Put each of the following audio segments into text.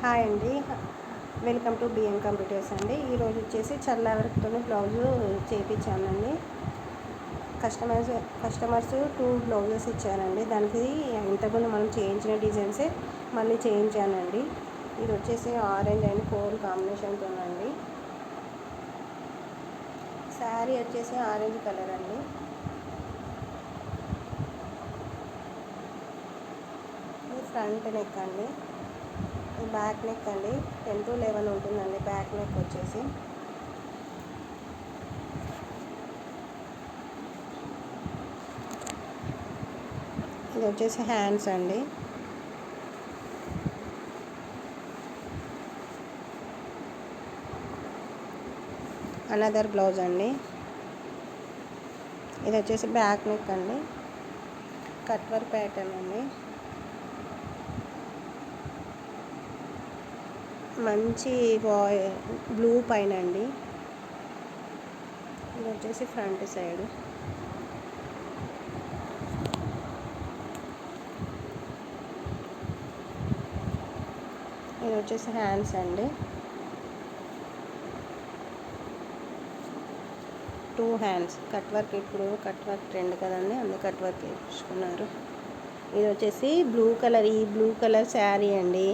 Hi అండి, welcome to BM computers అండి. ఈరోజు వచ్చేసి చల్లా వర్క్తో బ్లౌజు చేయించానండి. కస్టమర్స్ 2 బ్లౌజెస్ ఇచ్చారండి. దానికి ఇంతకుముందు మనం చేయించిన డిజైన్సే మళ్ళీ చేయించానండి. ఇది వచ్చేసి ఆరెంజ్ అండ్ కోల్ కాంబినేషన్తో అండి. శారీ వచ్చేసి ఆరెంజ్ కలర్ అండి. ఇది ఫ్రంట్ నెక్ అండి, బ్యాక్ నెక్ అండి. 10 to 11 ఉంటుందండి బ్యాక్ నెక్ వచ్చేసి. ఇది వచ్చేసి హ్యాండ్స్ అండి. అనదర్ బ్లౌజ్ అండి. ఇది వచ్చేసి బ్యాక్ నెక్ అండి, కట్ వర్క్ ప్యాటర్న్ అండి. మంచి బ్లూ పైన అండి. ఇది వచ్చేసి ఫ్రంట్ సైడ్. ఇది వచ్చేసి హ్యాండ్స్ అండి. 2 హ్యాండ్స్ కట్ వర్క్. ఇప్పుడు కట్ వర్క్ ట్రెండ్ కదండి, అందుకే కట్ వర్క్ వేసుకున్నారు. ఇది వచ్చేసి బ్లూ కలర్, ఈ బ్లూ కలర్ శారీ అండి.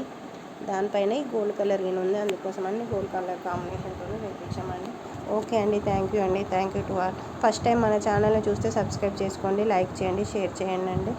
దానిపైన ఈ గోల్డ్ కలర్ ఉంది, అందుకోసం అన్ని గోల్డ్ కలర్ కాంబినేషన్తో వేయించామండి. ఓకే అండి, థ్యాంక్ యూ అండి. Thank you to all. First time మన ఛానల్ని చూస్తే సబ్స్క్రైబ్ చేసుకోండి, లైక్ చేయండి, షేర్ చేయండి అండి.